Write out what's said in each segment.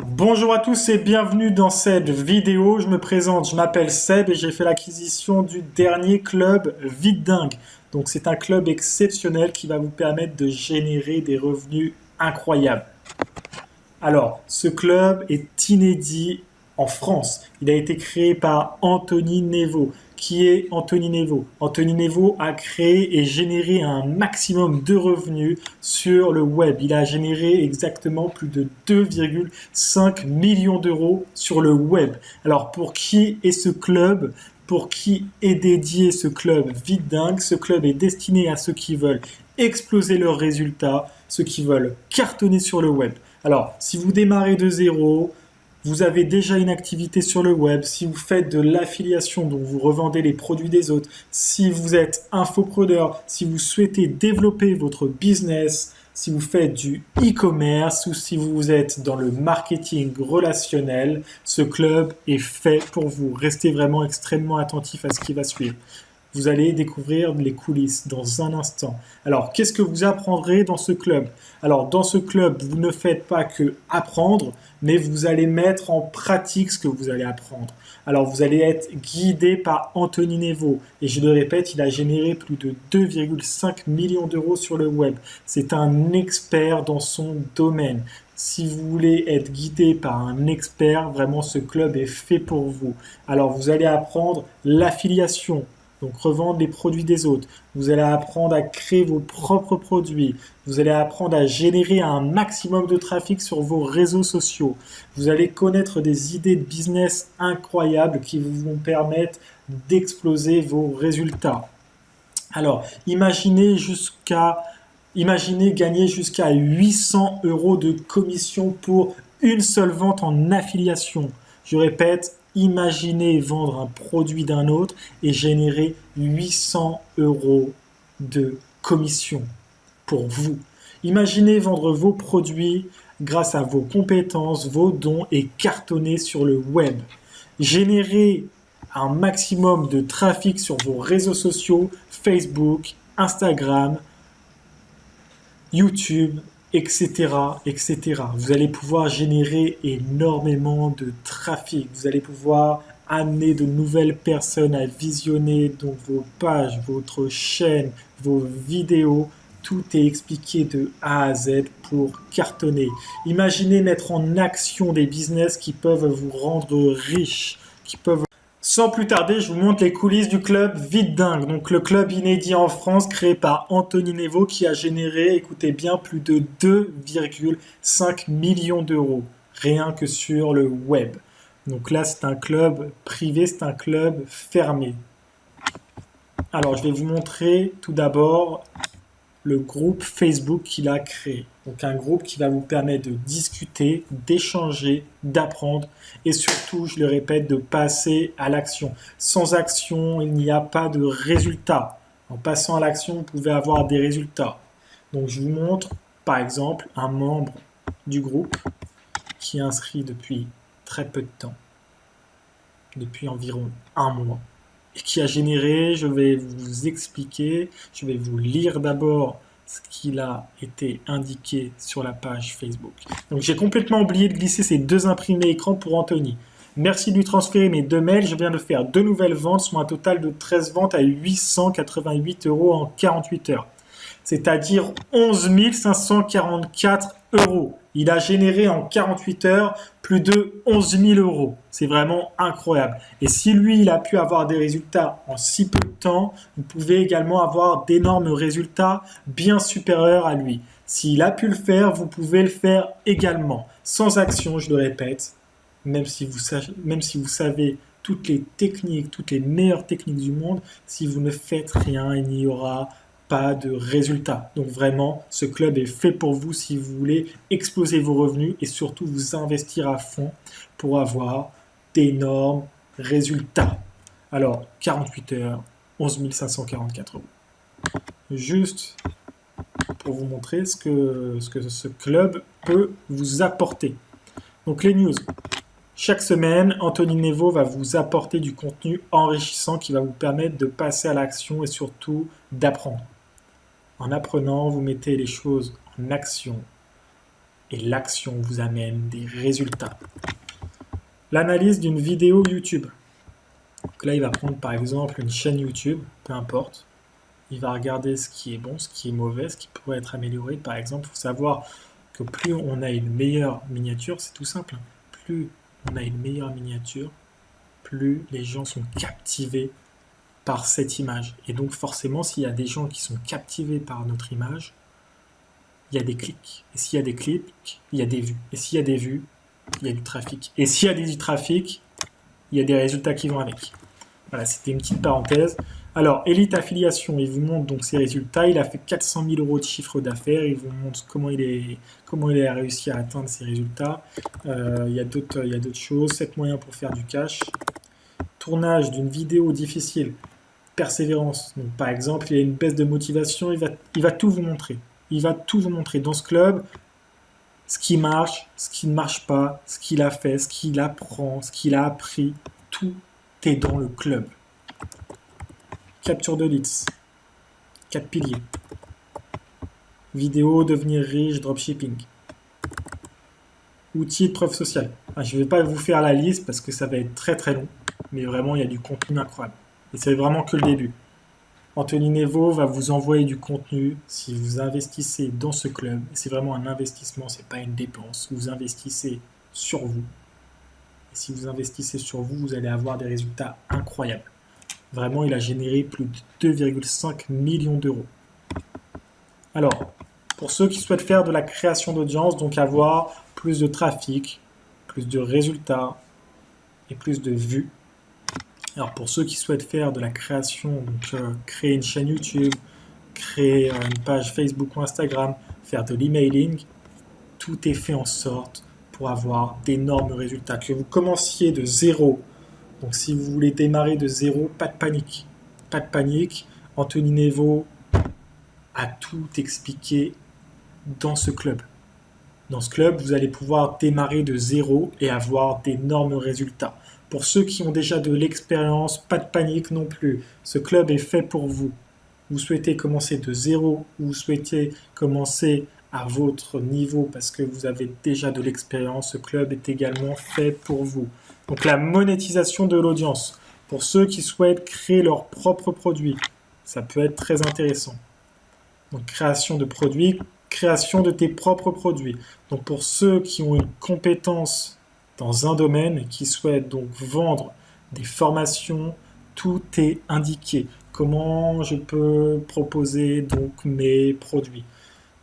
Bonjour à tous et bienvenue dans cette vidéo. Je me présente, je m'appelle Seb et j'ai fait l'acquisition du dernier club Vite Dingue. Donc c'est un club exceptionnel qui va vous permettre de générer des revenus incroyables. Alors, ce club est inédit en France. Il a été créé par Anthony Nevo. Qui est Anthony Nevo? Anthony Nevo a créé et généré un maximum de revenus sur le web. Il a généré exactement plus de 2,5 millions d'euros sur le web. Alors, pour qui est ce club? Pour qui est dédié ce club Vite Dingue? Ce club est destiné à ceux qui veulent exploser leurs résultats, ceux qui veulent cartonner sur le web. Alors, si vous démarrez de zéro, vous avez déjà une activité sur le web, si vous faites de l'affiliation, donc vous revendez les produits des autres, si vous êtes infopreneur, si vous souhaitez développer votre business, si vous faites du e-commerce ou si vous êtes dans le marketing relationnel, ce club est fait pour vous. Restez vraiment extrêmement attentif à ce qui va suivre. Vous allez découvrir les coulisses dans un instant. Alors, qu'est-ce que vous apprendrez dans ce club? Alors, dans ce club, vous ne faites pas que apprendre, mais vous allez mettre en pratique ce que vous allez apprendre. Alors, vous allez être guidé par Anthony Nevo. Et je le répète, il a généré plus de 2,5 millions d'euros sur le web. C'est un expert dans son domaine. Si vous voulez être guidé par un expert, vraiment ce club est fait pour vous. Alors, vous allez apprendre l'affiliation. Donc revendre les produits des autres. Vous allez apprendre à créer vos propres produits. Vous allez apprendre à générer un maximum de trafic sur vos réseaux sociaux. Vous allez connaître des idées de business incroyables qui vous vont permettre d'exploser vos résultats. Alors, imaginez gagner jusqu'à 800 euros de commission pour une seule vente en affiliation. Je répète, imaginez vendre un produit d'un autre et générer 800 euros de commission pour vous. Imaginez vendre vos produits grâce à vos compétences, vos dons et cartonner sur le web. Générer un maximum de trafic sur vos réseaux sociaux, Facebook, Instagram, YouTube, etc., etc. Vous allez pouvoir générer énormément de trafic. Vous allez pouvoir amener de nouvelles personnes à visionner donc vos pages, votre chaîne, vos vidéos. Tout est expliqué de A à Z pour cartonner. Imaginez mettre en action des business qui peuvent vous rendre riche, qui peuvent sans plus tarder, je vous montre les coulisses du club Vite Dingue. Donc le club inédit en France créé par Anthony Nevo qui a généré, écoutez bien, plus de 2,5 millions d'euros rien que sur le web. Donc là, c'est un club privé, c'est un club fermé. Alors, je vais vous montrer tout d'abord le groupe Facebook qu'il a créé. Donc un groupe qui va vous permettre de discuter, d'échanger, d'apprendre et surtout, je le répète, de passer à l'action. Sans action, il n'y a pas de résultat. En passant à l'action, vous pouvez avoir des résultats. Donc je vous montre par exemple un membre du groupe qui est inscrit depuis très peu de temps, depuis environ un mois et qui a généré, je vais vous expliquer, je vais vous lire d'abord ce qu'il a été indiqué sur la page Facebook. Donc j'ai complètement oublié de glisser ces deux imprimés écran pour Anthony. Merci de lui transférer mes deux mails, je viens de faire deux nouvelles ventes, soit un total de 13 ventes à 888 euros en 48 heures. C'est-à-dire 11 544 euros. Il a généré en 48 heures plus de 11 000 euros. C'est vraiment incroyable. Et si lui, il a pu avoir des résultats en si peu de temps, vous pouvez également avoir d'énormes résultats bien supérieurs à lui. S'il a pu le faire, vous pouvez le faire également. Sans action, je le répète, même si vous savez toutes les techniques, toutes les meilleures techniques du monde, si vous ne faites rien, il n'y aura pas de résultats. Donc vraiment, ce club est fait pour vous si vous voulez exploser vos revenus et surtout vous investir à fond pour avoir d'énormes résultats. Alors, 48 heures, 11 544 euros. Juste pour vous montrer ce que ce club peut vous apporter. Donc les news. Chaque semaine, Anthony Nevo va vous apporter du contenu enrichissant qui va vous permettre de passer à l'action et surtout d'apprendre. En apprenant, vous mettez les choses en action. et l'action vous amène des résultats. L'analyse d'une vidéo YouTube. Donc là, il va prendre par exemple une chaîne YouTube, peu importe. Il va regarder ce qui est bon, ce qui est mauvais, ce qui pourrait être amélioré. Par exemple, il faut savoir que plus on a une meilleure miniature, c'est tout simple, hein. Plus on a une meilleure miniature, plus les gens sont captivés par cette image. Et donc forcément, s'il y a des gens qui sont captivés par notre image, il y a des clics. Et s'il y a des clics, il y a des vues. Et s'il y a des vues, il y a du trafic. Et s'il y a du trafic, il y a des résultats qui vont avec. Voilà, c'était une petite parenthèse. Alors, Elite Affiliation, il vous montre donc ses résultats. Il a fait 400 000 € de chiffre d'affaires. Il vous montre comment il a réussi à atteindre ses résultats. Il y a d'autres choses. 7 moyens pour faire du cash. Tournage d'une vidéo difficile. Persévérance. Donc, par exemple, il y a une baisse de motivation. Il va tout vous montrer. Il va tout vous montrer dans ce club. Ce qui marche, ce qui ne marche pas, ce qu'il a fait, ce qu'il apprend, ce qu'il a appris. Tout est dans le club. Capture de leads. 4 piliers. Vidéo, devenir riche, dropshipping. Outils de preuve sociale. Je ne vais pas vous faire la liste parce que ça va être très très long. Mais vraiment, il y a du contenu incroyable. Et c'est vraiment que le début. Anthony Nevo va vous envoyer du contenu si vous investissez dans ce club. C'est vraiment un investissement, ce n'est pas une dépense. Vous investissez sur vous. Et si vous investissez sur vous, vous allez avoir des résultats incroyables. Vraiment, il a généré plus de 2,5 millions d'euros. Alors, pour ceux qui souhaitent faire de la création d'audience, donc avoir plus de trafic, plus de résultats et plus de vues. Alors, pour ceux qui souhaitent faire de la création, donc créer une chaîne YouTube, créer une page Facebook ou Instagram, faire de l'emailing, tout est fait en sorte pour avoir d'énormes résultats. Que vous commenciez de zéro. Donc si vous voulez démarrer de zéro, pas de panique. Pas de panique. Anthony Nevo a tout expliqué dans ce club. Dans ce club, vous allez pouvoir démarrer de zéro et avoir d'énormes résultats. Pour ceux qui ont déjà de l'expérience, pas de panique non plus. Ce club est fait pour vous. Vous souhaitez commencer de zéro ou vous souhaitez commencer à votre niveau parce que vous avez déjà de l'expérience, ce club est également fait pour vous. Donc la monétisation de l'audience. Pour ceux qui souhaitent créer leurs propres produits, ça peut être très intéressant. Donc création de produits, création de tes propres produits. Donc pour ceux qui ont une compétence dans un domaine et qui souhaitent donc vendre des formations, tout est indiqué. Comment je peux proposer donc mes produits.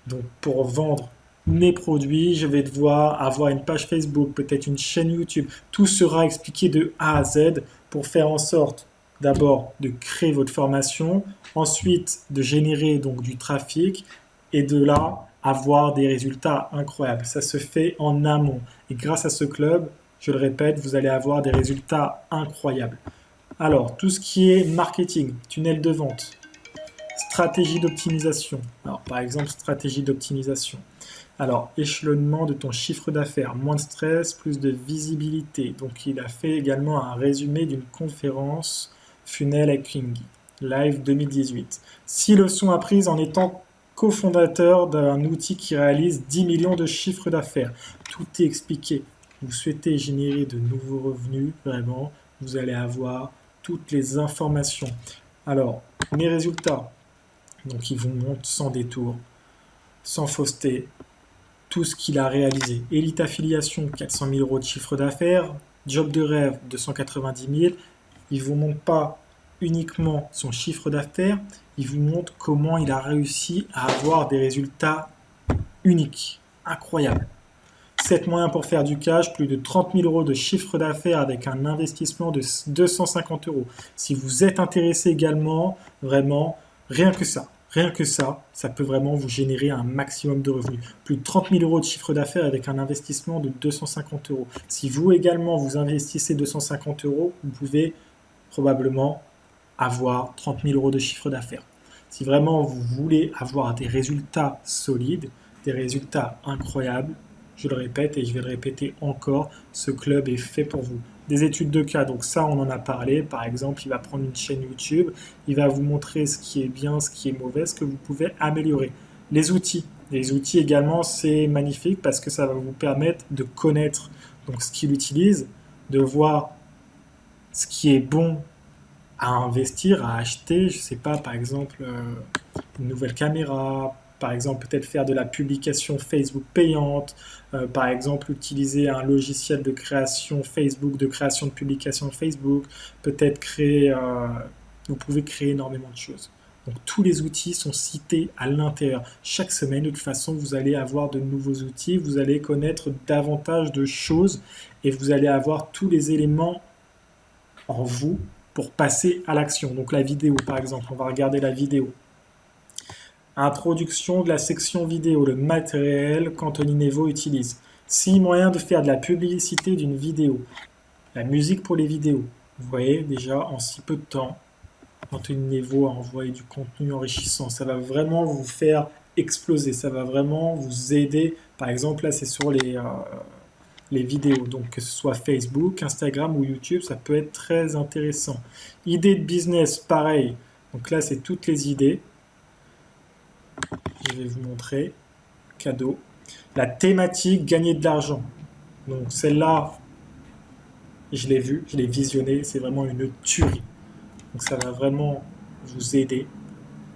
Donc pour vendre mes produits, je vais devoir avoir une page Facebook, peut-être une chaîne YouTube. Tout sera expliqué de A à Z pour faire en sorte d'abord de créer votre formation, ensuite de générer donc du trafic et de là avoir des résultats incroyables. Ça se fait en amont et grâce à ce club, je le répète, vous allez avoir des résultats incroyables. Alors, tout ce qui est marketing, tunnel de vente, stratégie d'optimisation. Alors, par exemple, stratégie d'optimisation. Alors, échelonnement de ton chiffre d'affaires, moins de stress, plus de visibilité. Donc, il a fait également un résumé d'une conférence Funnel Hacking, live 2018. 6 leçons apprises en étant cofondateur d'un outil qui réalise 10 millions de chiffres d'affaires. Tout est expliqué. Vous souhaitez générer de nouveaux revenus, vraiment, vous allez avoir toutes les informations. Alors, mes résultats, donc ils vous montrent sans détour, sans fausseté, tout ce qu'il a réalisé. Elite Affiliation, 400 000 € de chiffre d'affaires. Job de rêve, 290 000. Il ne vous montre pas uniquement son chiffre d'affaires, il vous montre comment il a réussi à avoir des résultats uniques, incroyables. 7 moyens pour faire du cash, plus de 30 000 € de chiffre d'affaires avec un investissement de 250 €. Si vous êtes intéressé également, vraiment, rien que ça, ça peut vraiment vous générer un maximum de revenus. Plus de 30 000 € de chiffre d'affaires avec un investissement de 250 €. Si vous également vous investissez 250 €, vous pouvez probablement avoir 30 000 € de chiffre d'affaires. Si vraiment vous voulez avoir des résultats solides, des résultats incroyables, je le répète et je vais le répéter encore, ce club est fait pour vous. Des études de cas, donc ça on en a parlé, par exemple il va prendre une chaîne YouTube, il va vous montrer ce qui est bien, ce qui est mauvais, ce que vous pouvez améliorer. Les outils, Les outils également, c'est magnifique parce que ça va vous permettre de connaître donc ce qu'il utilise, de voir ce qui est bon à investir, à acheter. Je sais pas, par exemple, une nouvelle caméra, par exemple, peut-être faire de la publication Facebook payante, par exemple, utiliser un logiciel de création Facebook, de création de publication Facebook, peut-être créer, vous pouvez créer énormément de choses. Donc tous les outils sont cités à l'intérieur. Chaque semaine, de toute façon, vous allez avoir de nouveaux outils, vous allez connaître davantage de choses et vous allez avoir tous les éléments en vous pour passer à l'action. Donc la vidéo, par exemple, on va regarder la vidéo. Introduction de la section vidéo, le matériel qu'Anthony Nevo utilise. 6 moyens de faire de la publicité d'une vidéo. La musique pour les vidéos. Vous voyez déjà en si peu de temps, Anthony Nevo a envoyé du contenu enrichissant. Ça va vraiment vous faire exploser. Ça va vraiment vous aider. Par exemple, là, c'est sur les vidéos. Donc, que ce soit Facebook, Instagram ou YouTube, ça peut être très intéressant. Idées de business, pareil. Donc là, c'est toutes les idées. Je vais vous montrer. Cadeau. La thématique, gagner de l'argent. Donc, celle-là, je l'ai vue, je l'ai visionnée. C'est vraiment une tuerie. Donc, ça va vraiment vous aider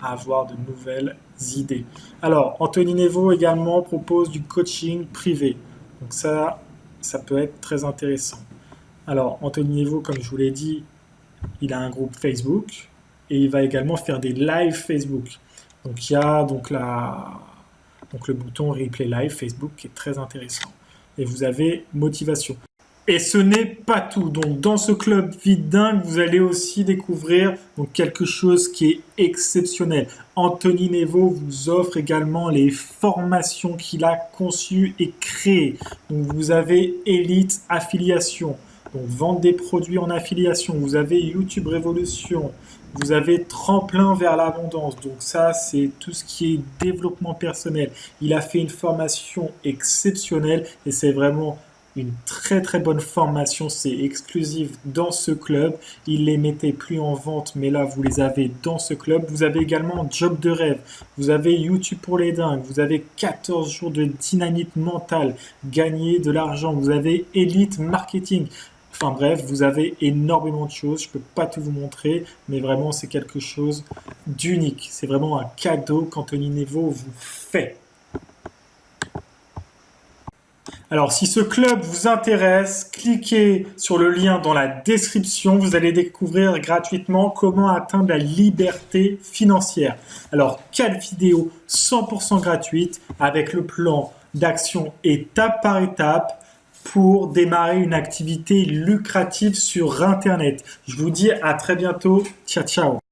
à avoir de nouvelles idées. Alors, Anthony Nevo également propose du coaching privé. Donc, ça peut être très intéressant. Alors, Anthony Nevo, comme je vous l'ai dit, il a un groupe Facebook et il va également faire des lives Facebook. Donc, il y a donc le bouton Replay Live Facebook qui est très intéressant. Et vous avez motivation. Et ce n'est pas tout. Donc, dans ce club Vie Dingue, vous allez aussi découvrir donc, quelque chose qui est exceptionnel. Anthony Nevo vous offre également les formations qu'il a conçues et créées. Donc, vous avez Elite Affiliation, donc vendre des produits en affiliation. Vous avez YouTube Révolution. Vous avez Tremplin vers l'abondance. Donc ça, c'est tout ce qui est développement personnel. Il a fait une formation exceptionnelle et c'est vraiment une très très bonne formation, c'est exclusif dans ce club. Il les mettait plus en vente, mais là vous les avez dans ce club. Vous avez également Job de rêve, vous avez YouTube pour les dingues, vous avez 14 jours de dynamite mentale, gagner de l'argent, vous avez Elite Marketing. Enfin bref, vous avez énormément de choses. Je ne peux pas tout vous montrer, mais vraiment c'est quelque chose d'unique. C'est vraiment un cadeau qu'Anthony Nevo vous fait. Alors, si ce club vous intéresse, cliquez sur le lien dans la description. Vous allez découvrir gratuitement comment atteindre la liberté financière. Alors, 4 vidéos 100% gratuites avec le plan d'action étape par étape pour démarrer une activité lucrative sur Internet. Je vous dis à très bientôt. Ciao, ciao.